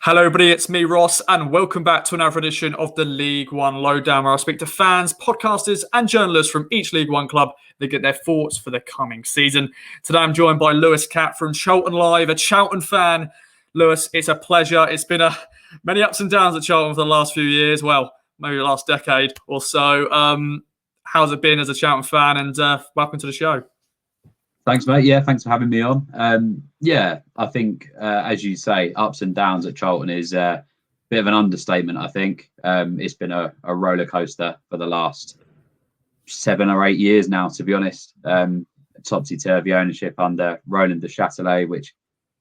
Hello, everybody. It's me, Ross, and welcome back to another edition of the League One Lowdown, where I speak to fans, podcasters, and journalists from each League One club that get their thoughts for the coming season. Today, I'm joined by Lewis Catt from Charlton Live, a Charlton fan. Lewis, it's a pleasure. It's been many ups and downs at Charlton for the last few years. Well, maybe the last decade or so. How's it been as a Charlton fan? And welcome to the show. Thanks, mate. Yeah, thanks for having me on. I think, as you say, ups and downs at Charlton is a bit of an understatement, I think. It's been a roller coaster for the last 7 or 8 years now, to be honest. Topsy-turvy ownership under Roland de Châtelet, which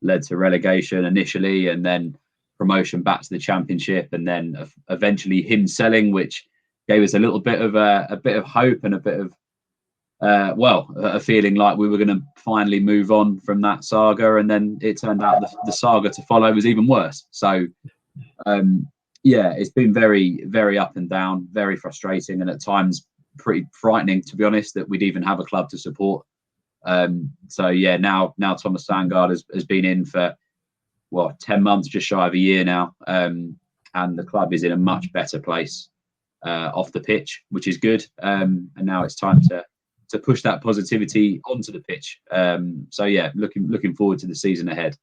led to relegation initially and then promotion back to the Championship, and then eventually him selling, which gave us a little bit of hope and a bit of a feeling like we were going to finally move on from that saga, and then it turned out the saga to follow was even worse. So, it's been very, very up and down, very frustrating, and at times pretty frightening, to be honest, that we'd even have a club to support. Now Thomas Sandgaard has been in for 10 months, just shy of a year now, and the club is in a much better place off the pitch, which is good. And now it's time to push that positivity onto the pitch. Looking forward to the season ahead.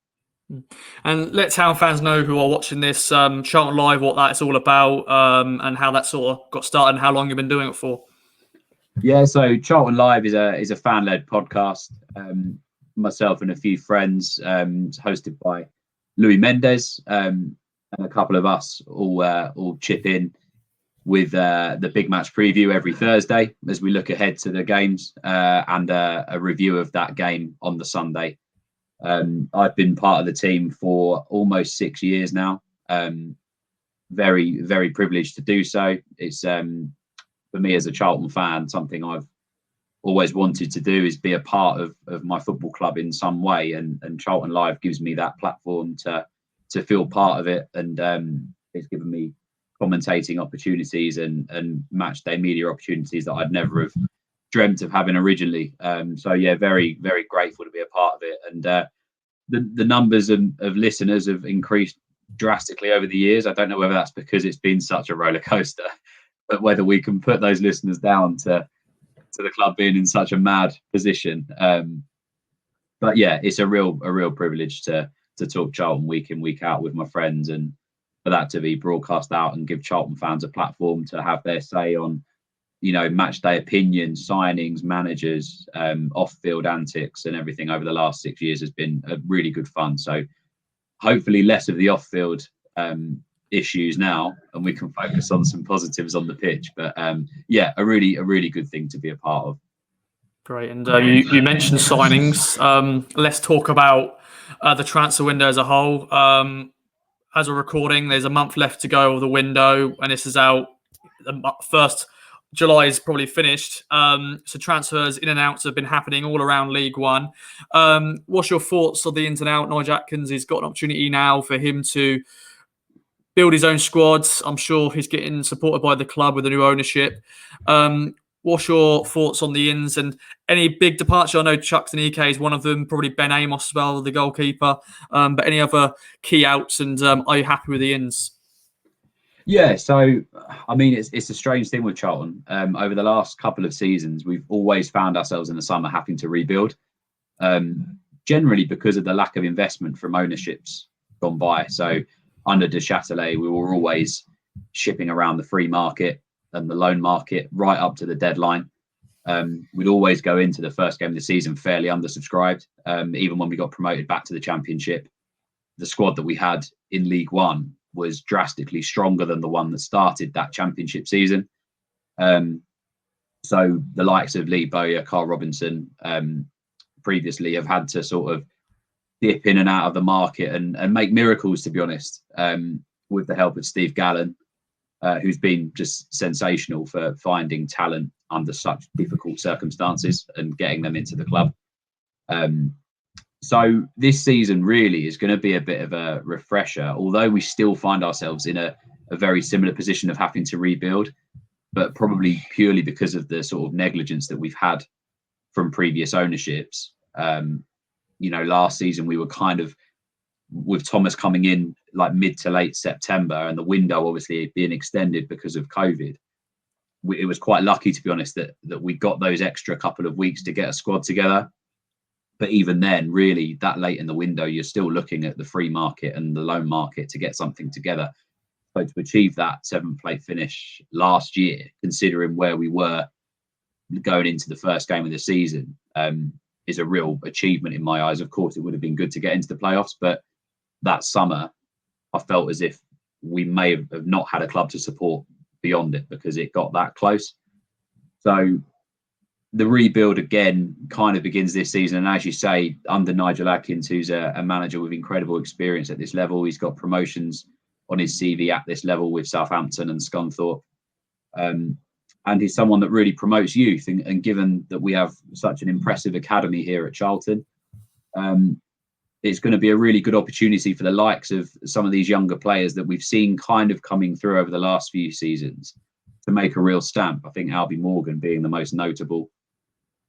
And let town fans know who are watching this, Charlton Live, what that's all about, and how that sort of got started and how long you've been doing it for. Yeah, so Charlton Live is a fan-led podcast. Myself and a few friends, hosted by Louis Mendes, and a couple of us all chip in with the big match preview every Thursday as we look ahead to the games, and a review of that game on the Sunday. I've been part of the team for almost 6 years now. Very, very privileged to do so. It's for me as a Charlton fan, something I've always wanted to do is be a part of my football club in some way, and Charlton Live gives me that platform to feel part of it, and it's given me commentating opportunities and match day media opportunities that I'd never have dreamt of having originally. Very, very grateful to be a part of it. And the numbers of listeners have increased drastically over the years. I don't know whether that's because it's been such a roller coaster, but whether we can put those listeners down to the club being in such a mad position. It's a real privilege to talk Charlton week in, week out with my friends, and for that to be broadcast out and give Charlton fans a platform to have their say on, match day opinions, signings, managers, off-field antics and everything over the last 6 years has been a really good fun. So hopefully less of the off-field issues now, and we can focus on some positives on the pitch. But a really good thing to be a part of. Great. And you mentioned signings. Let's talk about the transfer window as a whole. As we're recording, there's a month left to go of the window, and this is out. The 1st July is probably finished. So transfers in and outs have been happening all around League One. What's your thoughts on the ins and outs? Nigel Atkins, he's got an opportunity now for him to build his own squads. I'm sure he's getting supported by the club with the new ownership. What's your thoughts on the ins and any big departure? I know Chuckton Ike is one of them, probably Ben Amos as well, the goalkeeper. But any other key outs, and are you happy with the ins? Yeah, so, I mean, it's a strange thing with Charlton. Over the last couple of seasons, we've always found ourselves in the summer having to rebuild, generally because of the lack of investment from ownerships gone by. So under de Châtelet, we were always shipping around the free market and the loan market right up to the deadline. We'd always go into the first game of the season fairly undersubscribed. Even when we got promoted back to the Championship, the squad that we had in League One was drastically stronger than the one that started that Championship season. So the likes of Lee Bowyer, Carl Robinson previously have had to sort of dip in and out of the market and make miracles, to be honest, with the help of Steve Gallen, who's been just sensational for finding talent under such difficult circumstances and getting them into the club. So this season really is going to be a bit of a refresher, although we still find ourselves in a very similar position of having to rebuild, but probably purely because of the sort of negligence that we've had from previous ownerships. Last season we were kind of, with Thomas coming in like mid to late September, and the window obviously being extended because of COVID. It was quite lucky, to be honest, that we got those extra couple of weeks to get a squad together. But even then, really, that late in the window, you're still looking at the free market and the loan market to get something together. So to achieve that 7th-place finish last year, considering where we were going into the first game of the season, is a real achievement in my eyes. Of course, it would have been good to get into the playoffs, but that summer, I felt as if we may have not had a club to support beyond it because it got that close. So the rebuild again kind of begins this season, and as you say, under Nigel Adkins, who's a manager with incredible experience at this level. He's got promotions on his CV at this level with Southampton and Scunthorpe, and he's someone that really promotes youth. And given that we have such an impressive academy here at Charlton, it's going to be a really good opportunity for the likes of some of these younger players that we've seen kind of coming through over the last few seasons to make a real stamp. I think Albie Morgan being the most notable,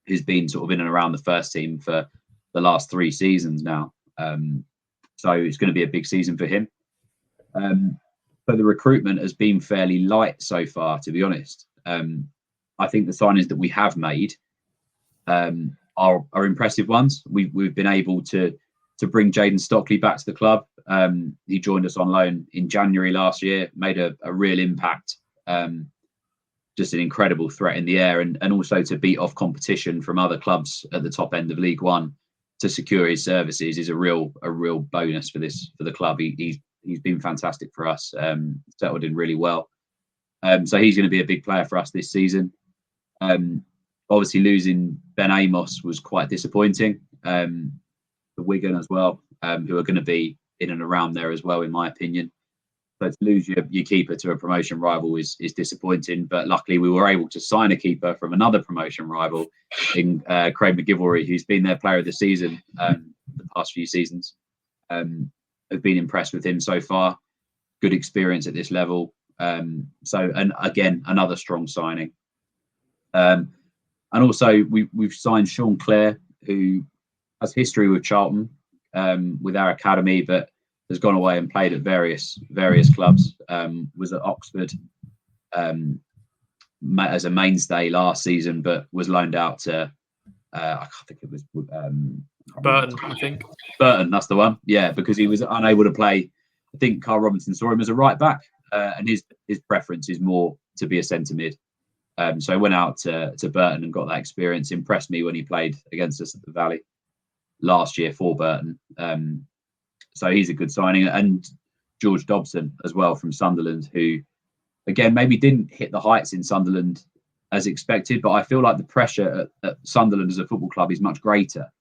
who's been sort of in and around the first team for the last 3 seasons now. So it's going to be a big season for him. But the recruitment has been fairly light so far, to be honest. I think the signings that we have made are impressive ones. We've been able to bring Jaden Stockley back to the club. He joined us on loan in January last year, made a real impact. Just an incredible threat in the air, and also to beat off competition from other clubs at the top end of League One to secure his services is a real bonus for the club. He's been fantastic for us, settled in really well. So he's going to be a big player for us this season. Obviously losing Ben Amos was quite disappointing. For Wigan as well, who are going to be in and around there as well, in my opinion. So to lose your keeper to a promotion rival is disappointing, but luckily we were able to sign a keeper from another promotion rival in Craig McGivory, who's been their player of the season the past few seasons. I've been impressed with him so far. Good experience at this level. And again, another strong signing. And also we've signed Sean Clare, who has history with Charlton, with our academy, but has gone away and played at various clubs. Was at Oxford as a mainstay last season, but was loaned out to I think it was Burton. I think Burton, that's the one. Yeah, because he was unable to play. I think Carl Robinson saw him as a right back, and his preference is more to be a centre mid. So I went out to Burton and got that experience. Impressed me when he played against us at the Valley last year for Burton. So he's a good signing. And George Dobson as well from Sunderland, who again maybe didn't hit the heights in Sunderland as expected, but I feel like the pressure at Sunderland as a football club is much greater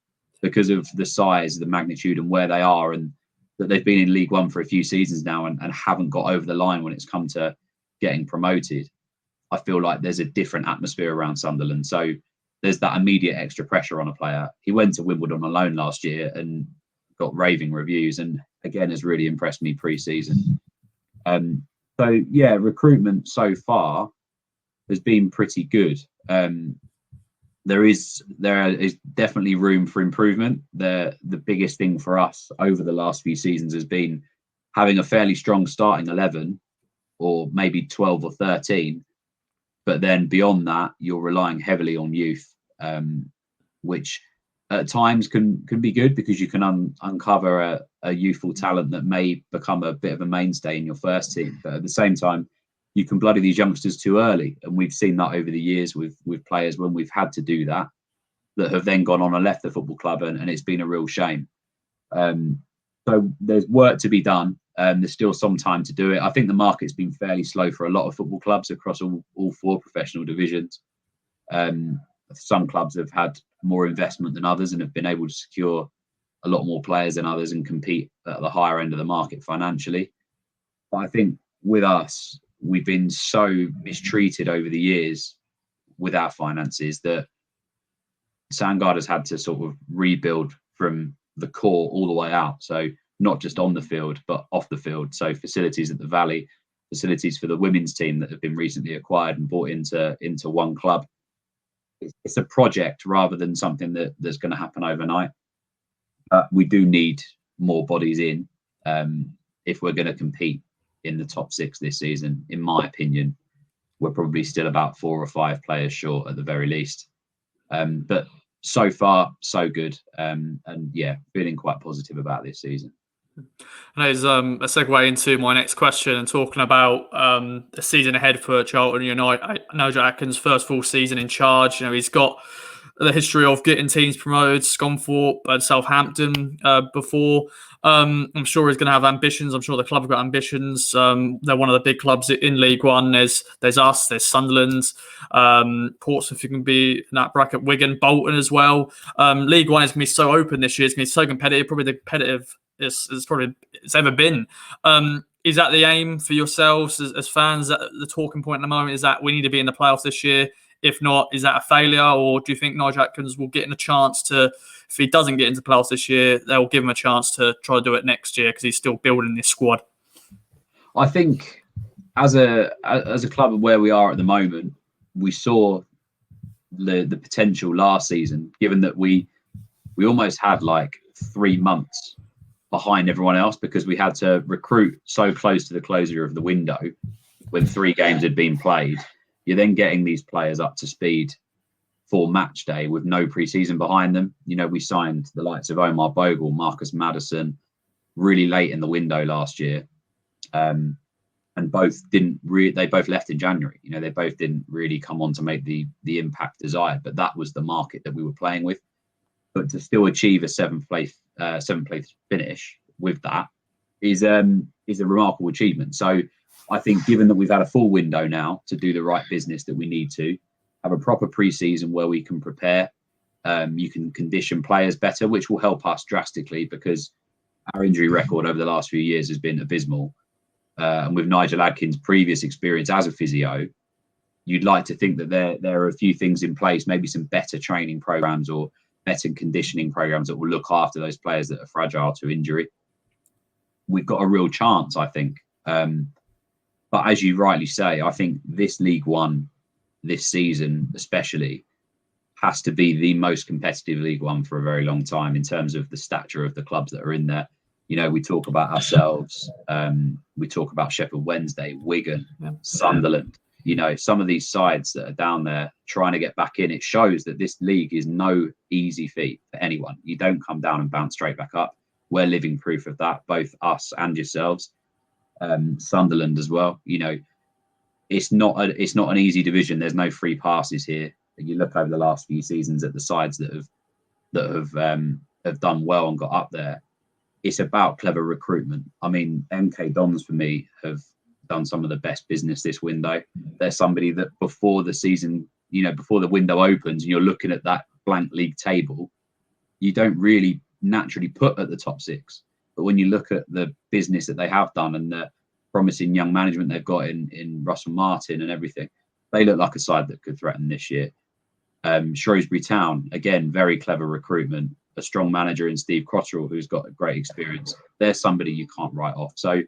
because of the size, the magnitude and where they are, and that they've been in League One for a few seasons now and haven't got over the line when it's come to getting promoted. I feel like there's a different atmosphere around Sunderland. So there's that immediate extra pressure on a player. He went to Wimbledon on loan last year and got raving reviews, and again has really impressed me pre-season. So yeah, recruitment so far has been pretty good. There is definitely room for improvement. The biggest thing for us over the last few seasons has been having a fairly strong starting 11, or maybe 12 or 13. But then beyond that, you're relying heavily on youth, which at times can be good because you can uncover a youthful talent that may become a bit of a mainstay in your first team. But at the same time, you can bloody these youngsters too early. And we've seen that over the years with players when we've had to do that have then gone on and left the football club, and it's been a real shame. So there's work to be done. There's still some time to do it. I think the market's been fairly slow for a lot of football clubs across all 4 professional divisions. Some clubs have had more investment than others and have been able to secure a lot more players than others and compete at the higher end of the market financially. But I think with us, we've been so mistreated over the years with our finances that Sandgard has had to sort of rebuild from the core all the way out. So not just on the field, but off the field. So facilities at the Valley, facilities for the women's team that have been recently acquired and brought into one club. It's a project rather than something that's going to happen overnight. We do need more bodies in. if we're going to compete in the top 6 this season, in my opinion, we're probably still about 4 or 5 players short at the very least. But so far, so good. And yeah, feeling quite positive about this season. And there's a segue into my next question and talking about the season ahead for Charlton. Nigel Atkins' first full season in charge. He's got the history of getting teams promoted, Scunthorpe and Southampton before. I'm sure he's going to have ambitions. I'm sure the club have got ambitions. They're one of the big clubs in League One. There's us, there's Sunderland, Portsmouth, you can be in that bracket, Wigan, Bolton as well. League One is going to be so open this year. It's going to be so competitive, probably the competitive it's ever been. Is that the aim for yourselves as fans? That the talking point at the moment is that we need to be in the playoffs this year? If not, is that a failure? Or do you think Nigel Atkins will get in a chance to, if he doesn't get into playoffs this year, they'll give him a chance to try to do it next year because he's still building this squad? I think as a club where we are at the moment, we saw the potential last season, given that we almost had like 3 months behind everyone else because we had to recruit so close to the closure of the window when 3 games had been played. You're then getting these players up to speed for match day with no pre-season behind them. We signed the likes of Omar Bogle, Marcus Maddison really late in the window last year. And both they both left in January. They both didn't really come on to make the impact desired, but that was the market that we were playing with. But to still achieve a seventh place finish with that is a remarkable achievement. So I think given that we've had a full window now to do the right business that we need to, have a proper pre-season where we can prepare, you can condition players better, which will help us drastically because our injury record over the last few years has been abysmal. And with Nigel Atkins' previous experience as a physio, you'd like to think that there are a few things in place, maybe some better training programs or better conditioning programs that will look after those players that are fragile to injury. We've got a real chance, I think. But as you rightly say, I think this League One, this season especially, has to be the most competitive League One for a very long time in terms of the stature of the clubs that are in there. We talk about ourselves. We talk about Sheffield Wednesday, Wigan, Sunderland. Some of these sides that are down there trying to get back in, it shows that this league is no easy feat for anyone. You don't come down and bounce straight back up. We're living proof of that, both us and yourselves. Sunderland as well. It's not an easy division. There's no free passes here. You look over the last few seasons at the sides that have done well and got up there. It's about clever recruitment. I mean, MK Dons for me have done some of the best business this window. They're somebody that before the season, before the window opens and you're looking at that blank league table, you don't really naturally put at the top 6. But when you look at the business that they have done and the promising young management they've got in Russell Martin and everything, they look like a side that could threaten this year. Shrewsbury Town, again, very clever recruitment, a strong manager in Steve Cotterill who's got a great experience. They're somebody you can't write off. So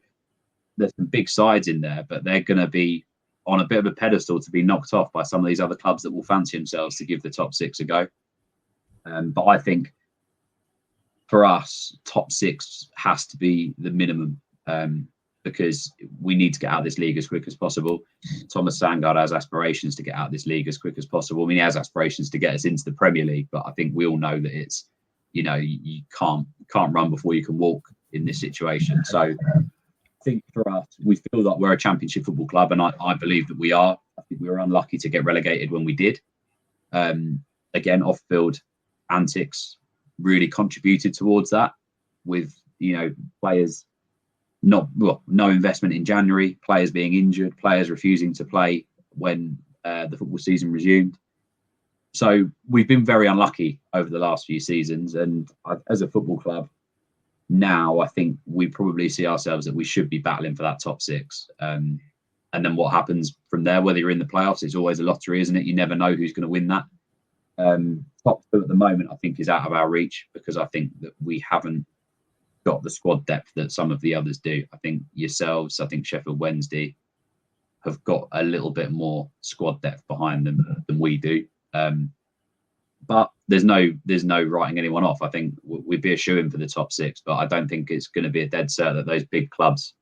there's some big sides in there, but they're going to be on a bit of a pedestal to be knocked off by some of these other clubs that will fancy themselves to give the top 6 a go. But I think for us, top 6 has to be the minimum because we need to get out of this league as quick as possible. Thomas Sandgaard has aspirations to get out of this league as quick as possible. I mean, he has aspirations to get us into the Premier League, but I think we all know that it's, you can't run before you can walk in this situation. So I think for us, we feel like we're a championship football club, and I believe that we are. I think we were unlucky to get relegated when we did. Again, off-field antics really contributed towards that with, players no investment in January, players being injured, players refusing to play when the football season resumed. So we've been very unlucky over the last few seasons. And as a football club, now I think we probably see ourselves that we should be battling for that top 6. And then what happens from there, whether you're in the playoffs, it's always a lottery, isn't it? You never know who's going to win that. Top 2 at the moment, I think, is out of our reach because I think that we haven't got the squad depth that some of the others do. I think yourselves, I think Sheffield Wednesday have got a little bit more squad depth behind them than we do. But there's no writing anyone off. I think we'd be a shoo-in for the top six, but I don't think it's going to be a dead cert that those big clubs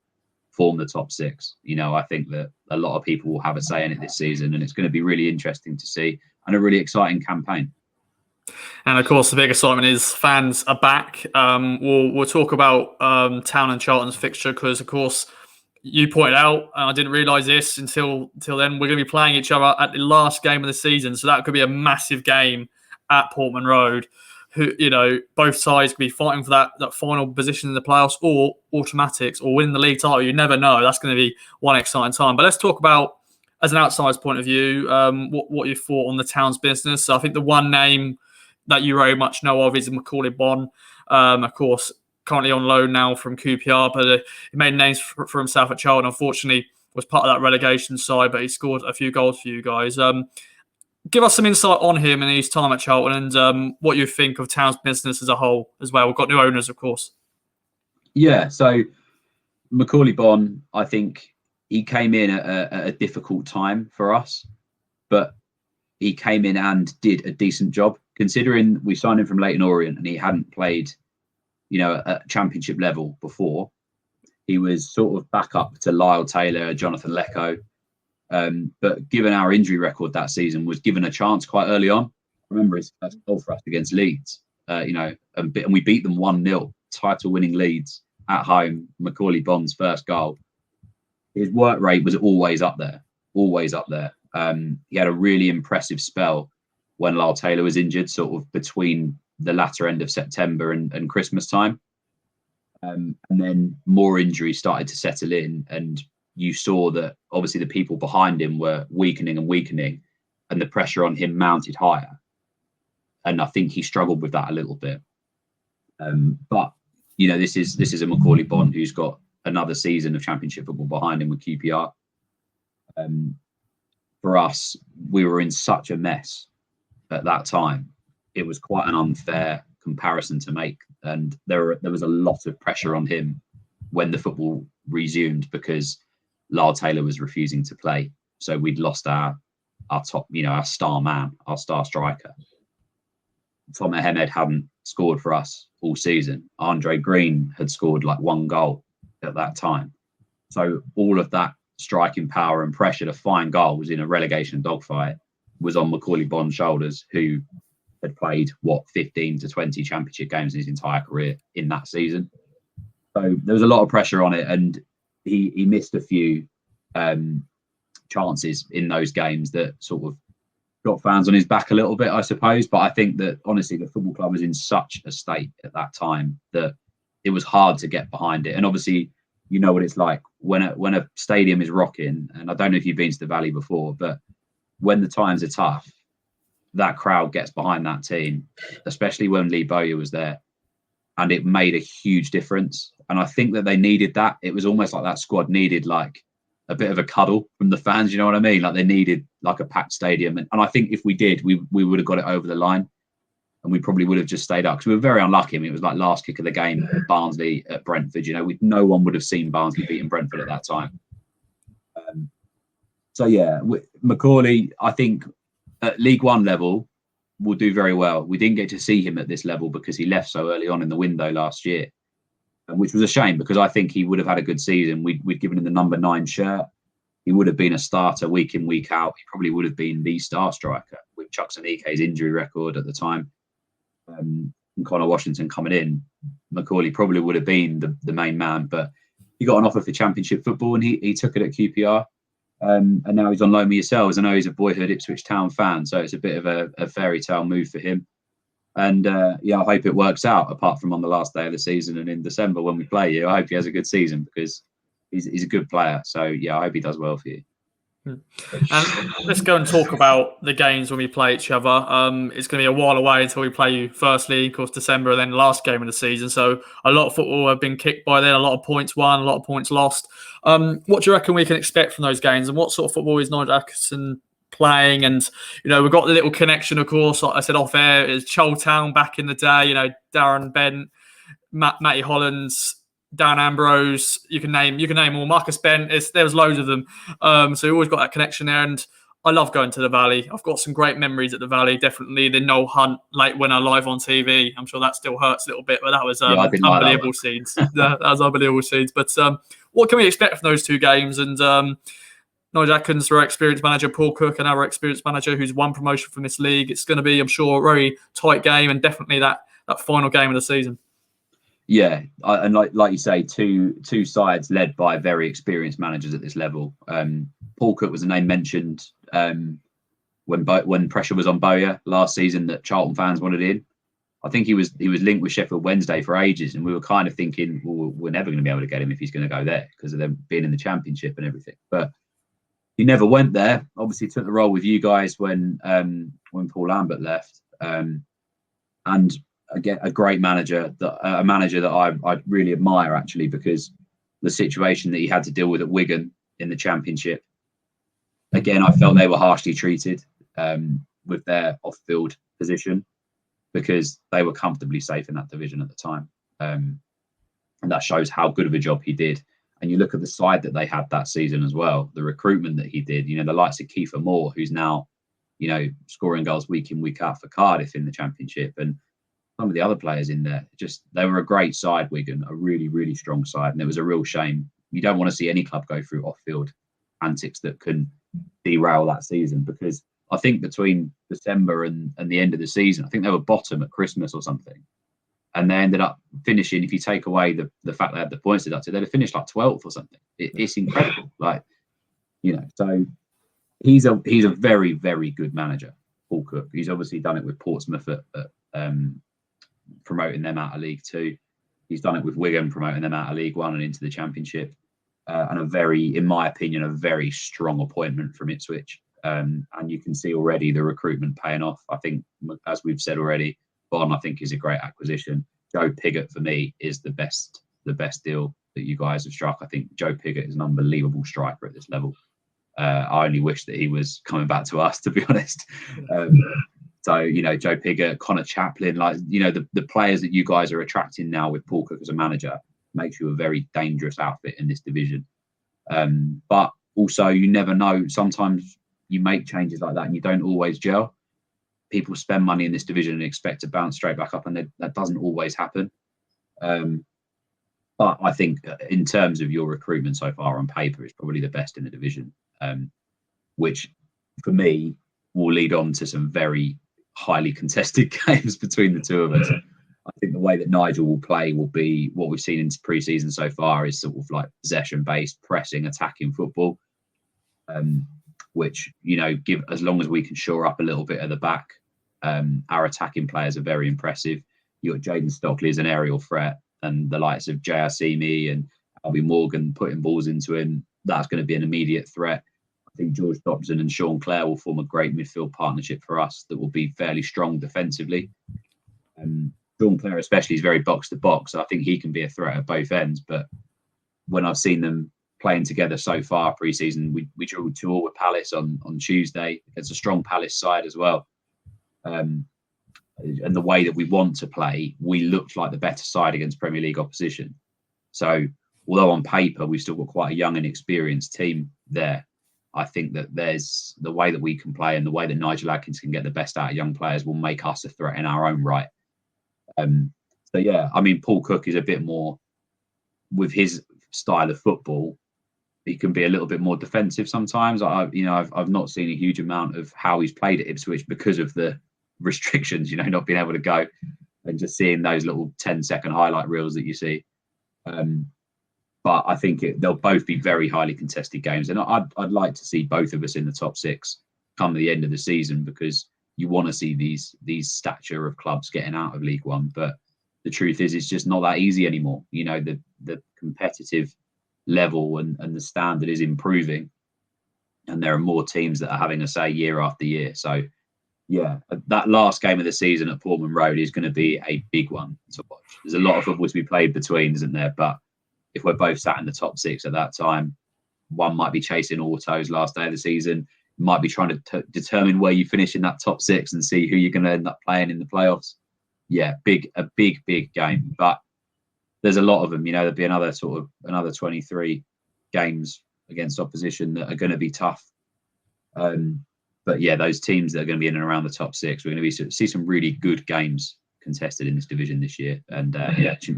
form the top six. I think that a lot of people will have a say in it this season, and it's going to be really interesting to see and a really exciting campaign. And of course, the big excitement is fans are back. We'll talk about Town and Charlton's fixture because, of course, you pointed out, and I didn't realise this until then, we're going to be playing each other at the last game of the season. So that could be a massive game at Portman Road. Both sides could be fighting for that final position in the playoffs or automatics or winning the league title. You never know. That's going to be one exciting time. But let's talk about, as an outsider's point of view, what you thought on the Town's business. So I think the one name that you very much know of is Macaulay Bonne. Of course, currently on loan now from QPR, but he made names for himself at Charlton. Unfortunately, was part of that relegation side, but he scored a few goals for you guys. Give us some insight on him and his time at Charlton and what you think of Town's business as a whole as well. We've got new owners, of course. Yeah, so Macaulay Bonne, I think he came in at a difficult time for us, but he came in and did a decent job, considering we signed him from Leyton Orient and he hadn't played, at championship level before. He was sort of back up to Lyle Taylor, Jonathan Lecco. But given our injury record that season, was given a chance quite early on. I remember his first goal for us against Leeds, and we beat them 1-0, title-winning Leeds at home. Macaulay Bonne's first goal. His work rate was always up there. He had a really impressive spell when Lyle Taylor was injured, sort of between the latter end of September and Christmas time. And then more injuries started to settle in, and you saw that obviously the people behind him were weakening, and the pressure on him mounted higher. And I think he struggled with that a little bit. But this is a Macaulay Bonne who's got another season of championship football behind him with QPR. For us, we were in such a mess at that time. It was quite an unfair comparison to make, and there was a lot of pressure on him when the football resumed because Lyle Taylor was refusing to play. So we'd lost our top, our star man, our star striker. Tom Ahmed hadn't scored for us all season. Andre Green had scored like one goal at that time. So all of that striking power and pressure to find goals in a relegation dogfight was on Macaulay Bonne's shoulders, who had played 15 to 20 championship games in his entire career in that season. So there was a lot of pressure on it, and he missed a few chances in those games that sort of got fans on his back a little bit, I suppose. But I think that honestly, the football club was in such a state at that time that it was hard to get behind it. And obviously, you know what it's like when a stadium is rocking. And I don't know if you've been to the Valley before, but when the times are tough, that crowd gets behind that team, especially when Lee Bowyer was there. And it made a huge difference. And I think that they needed that. It was almost like that squad needed like a bit of a cuddle from the fans. You know what I mean? Like they needed like a packed stadium. And I think if we did, we would have got it over the line, and we probably would have just stayed up because we were very unlucky. I mean, it was like last kick of the game at Barnsley at Brentford. No one would have seen Barnsley beating Brentford at that time. So yeah, Macaulay, I think at League One level will do very well. We didn't get to see him at this level because he left so early on in the window last year, which was a shame because I think he would have had a good season. We'd given him the number 9 shirt. He would have been a starter week in, week out. He probably would have been the star striker with Chuks Anike's injury record at the time. And Connor Washington coming in, Macaulay probably would have been the main man, but he got an offer for championship football and he took it at QPR. And now he's on loan with yourselves. I know he's a boyhood Ipswich Town fan, so it's a bit of a fairy tale move for him. And I hope it works out, apart from on the last day of the season and in December when we play you. I hope he has a good season because he's a good player. So, I hope he does well for you. And let's go and talk about the games when we play each other. It's going to be a while away until we play you firstly, of course, December, and then the last game of the season. So a lot of football have been kicked by then, a lot of points won, a lot of points lost. What do you reckon we can expect from those games, and what sort of football is Nigel Atkinson playing? And, we've got the little connection, of course, like I said off air, is Charlton Town back in the day, Darren Bent, Matty Hollands, Dan Ambrose, you can name all, Marcus Bent, there was loads of them. So we always got that connection there. And I love going to the Valley. I've got some great memories at the Valley. Definitely the Noel Hunt late winner live on TV. I'm sure that still hurts a little bit, but that was Yeah, I didn't like that unbelievable one. scenes. That was unbelievable scenes. But what can we expect from those two games? And Nigel Atkins, our experienced manager, Paul Cook, and our experienced manager who's won promotion from this league. It's going to be, I'm sure, a very tight game, and definitely that final game of the season. Yeah, and like you say, two sides led by very experienced managers at this level. Paul Cook was a name mentioned when pressure was on Bowyer last season that Charlton fans wanted in. I think he was linked with Sheffield Wednesday for ages, and we were kind of thinking, well, we're never going to be able to get him if he's going to go there because of them being in the Championship and everything. But he never went there. Obviously, took the role with you guys when Paul Lambert left, and again, a great manager, a manager that I really admire actually, because the situation that he had to deal with at Wigan in the Championship. Again, I felt they were harshly treated with their off-field position because they were comfortably safe in that division at the time, and that shows how good of a job he did. And you look at the side that they had that season as well, the recruitment that he did. You know, the likes of Kiefer Moore, who's now, you know, scoring goals week in, week out for Cardiff in the Championship, and some of the other players in there, they were a great side, Wigan, a really, really strong side. And it was a real shame. You don't want to see any club go through off-field antics that can derail that season, because I think between December and the end of the season, I think they were bottom at Christmas or something. And they ended up finishing, if you take away the fact they had the points deducted, they'd have finished like 12th or something. It's incredible. Like, you know, so he's a very, very good manager, Paul Cook. He's obviously done it with Portsmouth at promoting them out of League Two. He's done it with Wigan, promoting them out of League One and into the Championship. And in my opinion, a very strong appointment from Ipswich. And you can see already the recruitment paying off. I think, as we've said already, Bon, I think, is a great acquisition. Joe Pigott, for me, is the best deal that you guys have struck. I think Joe Pigott is an unbelievable striker at this level. I only wish that he was coming back to us, to be honest. So, you know, Joe Pigott, Connor Chaplin, like, you know, the players that you guys are attracting now with Paul Cook as a manager makes you a very dangerous outfit in this division. But also, you never know. Sometimes you make changes like that and you don't always gel. People spend money in this division and expect to bounce straight back up, and that doesn't always happen. But I think in terms of your recruitment so far on paper, it's probably the best in the division, which for me will lead on to some very highly contested games between the two of us. I think the way that Nigel will play will be what we've seen in pre-season so far, is sort of like possession-based, pressing, attacking football, which, you know, as long as we can shore up a little bit at the back, our attacking players are very impressive. You've got Jaden Stockley as an aerial threat, and the likes of J.R. Simi and Albie Morgan putting balls into him. That's going to be an immediate threat. I think George Dobson and Sean Clare will form a great midfield partnership for us that will be fairly strong defensively. Sean Clare especially is very box-to-box, so I think he can be a threat at both ends. But when I've seen them playing together so far pre-season, we drew 2-2 with Palace on Tuesday against a strong Palace side as well. And the way that we want to play, we looked like the better side against Premier League opposition. So although on paper we've still got quite a young and experienced team there, I think that there's the way that we can play and the way that Nigel Atkins can get the best out of young players will make us a threat in our own right. So yeah, I mean, Paul Cook is a bit more, with his style of football, he can be a little bit more defensive sometimes. I've not seen a huge amount of how he's played at Ipswich because of the restrictions, you know, not being able to go, and just seeing those little 10-second highlight reels that you see. But I think they'll both be very highly contested games, and I'd like to see both of us in the top six come the end of the season, because you want to see these stature of clubs getting out of League One. But the truth is, it's just not that easy anymore. You know, the competitive level and the standard is improving, and there are more teams that are having a say year after year. So yeah, that last game of the season at Portman Road is going to be a big one to watch. There's a lot of football to be played between, isn't there? But if we're both sat in the top six at that time, one might be chasing autos last day of the season, might be trying to determine where you finish in that top six and see who you're going to end up playing in the playoffs. Yeah, a big game. But there's a lot of them. You know, there'll be another 23 games against opposition that are going to be tough. But yeah, those teams that are going to be in and around the top six, we're going to see some really good games contested in this division this year. And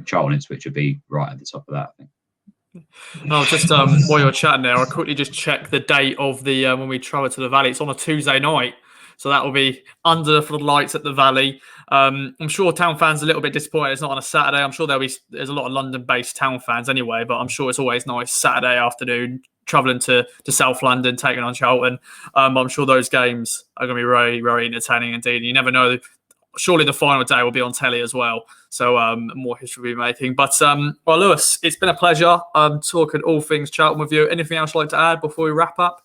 Charlton and Ipswich will be right at the top of that, I think. No, just while you're chatting there, I'll quickly just check the date of the when we travel to the Valley. It's on a Tuesday night, so that will be under the floodlights at the Valley. I'm sure Town fans are a little bit disappointed it's not on a Saturday. I'm sure there's a lot of London-based Town fans anyway, but I'm sure it's always nice Saturday afternoon travelling to South London, taking on Charlton. I'm sure those games are going to be very, very entertaining indeed. You never know. Surely the final day will be on telly as well. So more history will be making. But, well, Lewis, it's been a pleasure talking all things Charlton with you. Anything else you'd like to add before we wrap up?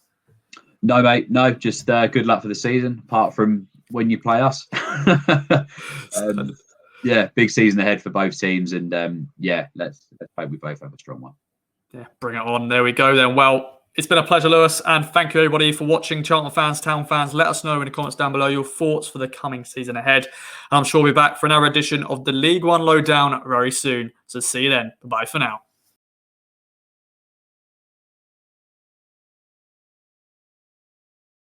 No, mate. No, just good luck for the season, apart from when you play us. Yeah, big season ahead for both teams. And, let's hope we both have a strong one. Yeah, bring it on. There we go then. Well, it's been a pleasure, Lewis, and thank you everybody for watching. Charlton fans, Town fans, let us know in the comments down below your thoughts for the coming season ahead. And I'm sure we'll be back for another edition of the League One Lowdown very soon. So see you then. Bye for now.